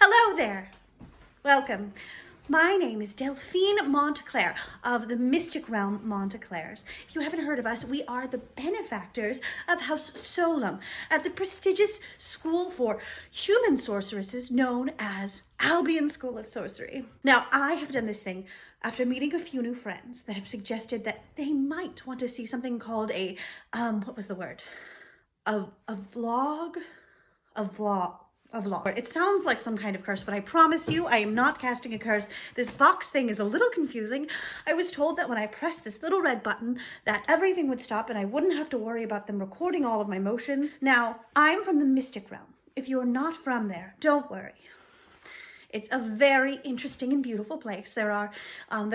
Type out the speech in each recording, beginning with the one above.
Hello there. Welcome. My name is Delphine Montclair of the Mystic Realm Montclairs. If you haven't heard of us, we are the benefactors of House Solum at the prestigious school for human sorceresses known as Albion School of Sorcery. Now, I have done this thing after meeting a few new friends that have suggested that they might want to see something called a, what was the word? A vlog? A vlog. It sounds like some kind of curse, but I promise you, I am not casting a curse. This box thing is a little confusing. I was told that when I pressed this little red button, that everything would stop and I wouldn't have to worry about them recording all of my motions. Now, I'm from the Mystic Realm. If you are not from there, don't worry. It's a very interesting and beautiful place. There are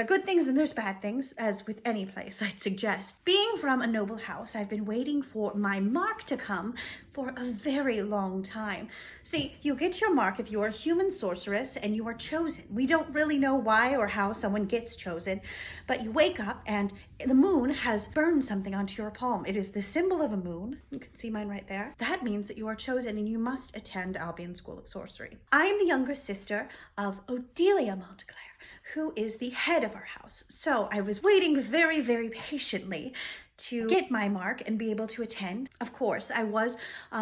good things and there's bad things, as with any place, I'd suggest. Being from a noble house, I've been waiting for my mark to come for a very long time. See, you get your mark if you are a human sorceress and you are chosen. We don't really know why or how someone gets chosen, but you wake up and the moon has burned something onto your palm. It is the symbol of a moon. You can see mine right there. That means that you are chosen and you must attend Albion School of Sorcery. I am the younger sister of Odelia Montclair, who is the head of our house. So I was waiting very, very patiently to get my mark and be able to attend. Of course, I was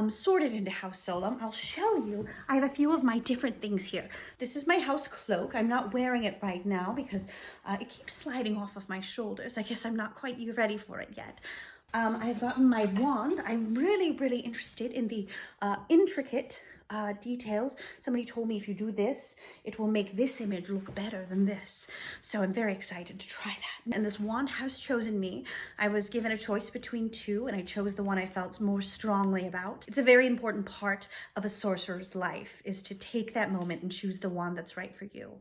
sorted into House Solum. I'll show you. I have a few of my different things here. This is my house cloak. I'm not wearing it right now because it keeps sliding off of my shoulders. I guess I'm not quite ready for it yet. I've gotten my wand. I'm really, really interested in the intricate details. Somebody told me if you do this, it will make this image look better than this. So I'm very excited to try that. And this wand has chosen me. I was given a choice between two and I chose the one I felt more strongly about. It's a very important part of a sorcerer's life, is to take that moment and choose the wand that's right for you.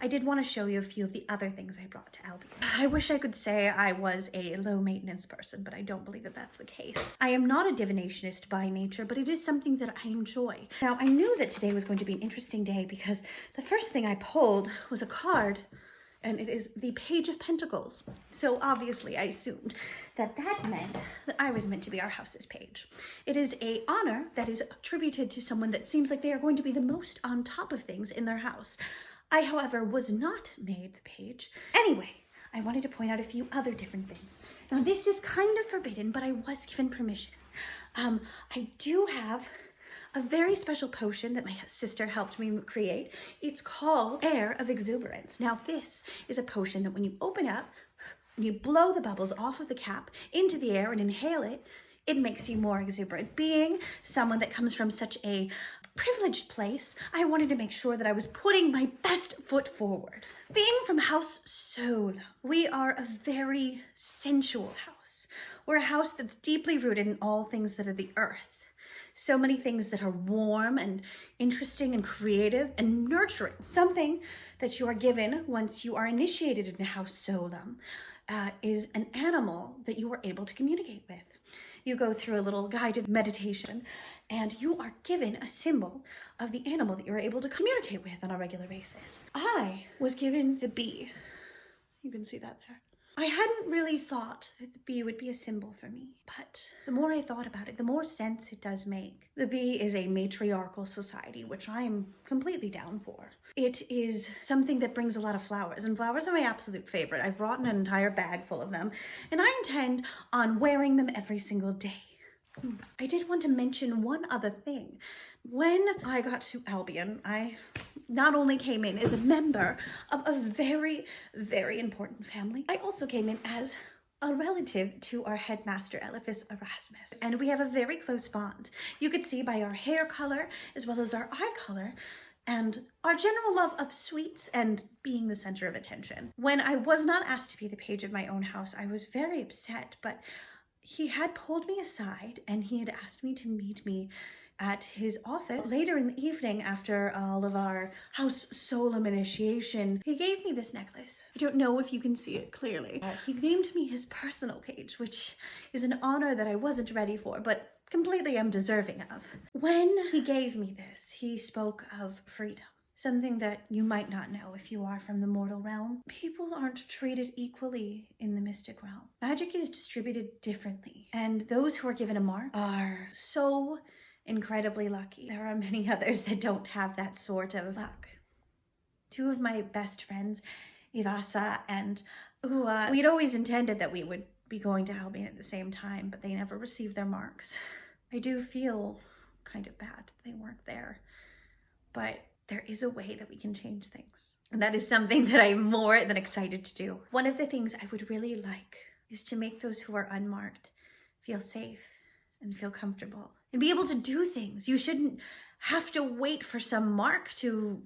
I did want to show you a few of the other things I brought to Albion. I wish I could say I was a low maintenance person, but I don't believe that that's the case. I am not a divinationist by nature, but it is something that I enjoy. Now, I knew that today was going to be an interesting day because the first thing I pulled was a card, and it is the Page of Pentacles. So obviously I assumed that that meant that I was meant to be our house's page. It is an honor that is attributed to someone that seems like they are going to be the most on top of things in their house. I, however, was not made the page. Anyway, I wanted to point out a few other different things. Now, this is kind of forbidden, but I was given permission. I do have a very special potion that my sister helped me create. It's called Air of Exuberance. Now, this is a potion that when you open up, when you blow the bubbles off of the cap into the air and inhale it, it makes you more exuberant. Being someone that comes from such a privileged place, I wanted to make sure that I was putting my best foot forward. Being from House Solum, we are a very sensual house. We're a house that's deeply rooted in all things that are the earth. So many things that are warm and interesting and creative and nurturing. Something that you are given once you are initiated into House Solum is an animal that you are able to communicate with. You go through a little guided meditation and you are given a symbol of the animal that you're able to communicate with on a regular basis. I was given the bee. You can see that there. I hadn't really thought that the bee would be a symbol for me, but the more I thought about it, the more sense it does make. The bee is a matriarchal society, which I am completely down for. It is something that brings a lot of flowers, and flowers are my absolute favorite. I've brought an entire bag full of them, and I intend on wearing them every single day. I did want to mention one other thing. When I got to Albion, I not only came in as a member of a very, very important family, I also came in as a relative to our headmaster, Eliphas Erasmus. And we have a very close bond. You could see by our hair color, as well as our eye color, and our general love of sweets and being the center of attention. When I was not asked to be the page of my own house, I was very upset, but he had pulled me aside and he had asked me to meet me at his office later in the evening after all of our House Solum initiation. He gave me this necklace. I don't know if you can see it clearly. He named me his personal page, which is an honor that I wasn't ready for, but completely am deserving of. When he gave me this, he spoke of freedom. Something that you might not know if you are from the mortal realm. People aren't treated equally in the mystic realm. Magic is distributed differently, and those who are given a mark are so incredibly lucky. There are many others that don't have that sort of luck. Two of my best friends, Ivasa and Ua, we'd always intended that we would be going to Albion at the same time, but they never received their marks. I do feel kind of bad that they weren't there, but there is a way that we can change things. And that is something that I'm more than excited to do. One of the things I would really like is to make those who are unmarked feel safe and feel comfortable and be able to do things. You shouldn't have to wait for some mark to,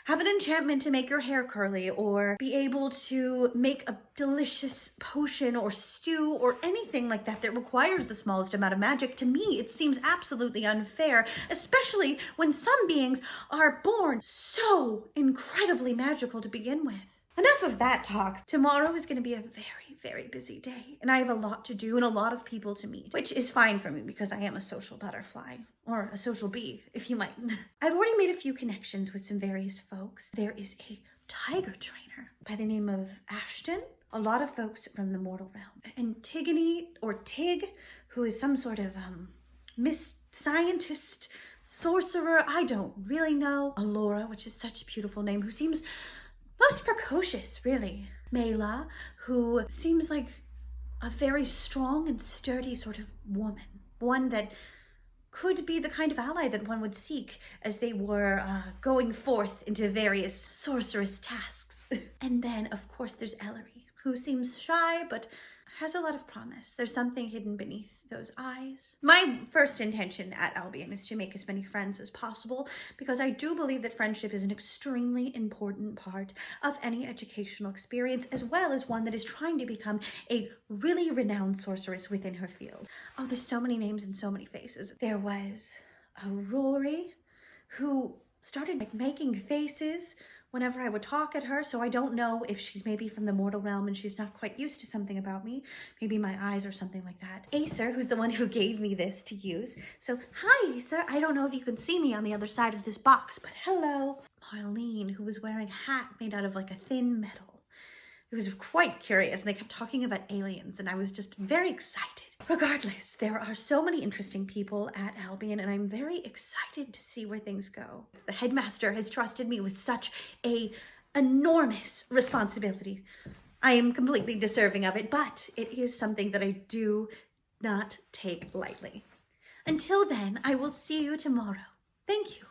have an enchantment to make your hair curly, or be able to make a delicious potion or stew or anything like that that requires the smallest amount of magic. To me, it seems absolutely unfair, especially when some beings are born so incredibly magical to begin with. Enough of that talk. Tomorrow is going to be a very, very busy day, and I have a lot to do and a lot of people to meet, which is fine for me because I am a social butterfly, or a social bee, if you might. I've already made a few connections with some various folks. There is a tiger trainer by the name of Ashton, a lot of folks from the mortal realm, Antigone, or Tig, who is some sort of scientist, sorcerer, I don't really know. Alora, which is such a beautiful name, who seems most precocious, really. Mela, who seems like a very strong and sturdy sort of woman. One that could be the kind of ally that one would seek as they were going forth into various sorcerous tasks. And then, of course, there's Ellery, who seems shy, but has a lot of promise. There's something hidden beneath those eyes. My first intention at Albion is to make as many friends as possible, because I do believe that friendship is an extremely important part of any educational experience, as well as one that is trying to become a really renowned sorceress within her field. Oh, there's so many names and so many faces. There was a Rory, who started making faces whenever I would talk at her, so I don't know if she's maybe from the mortal realm and she's not quite used to something about me, maybe my eyes or something like that. Acer, who's the one who gave me this to use. So, hi Acer, I don't know if you can see me on the other side of this box, but hello. Marlene, who was wearing a hat made out of like a thin metal. It was quite curious, and they kept talking about aliens, and I was just very excited. Regardless, there are so many interesting people at Albion, and I'm very excited to see where things go. The headmaster has trusted me with such a enormous responsibility. I am completely deserving of it, but it is something that I do not take lightly. Until then, I will see you tomorrow. Thank you.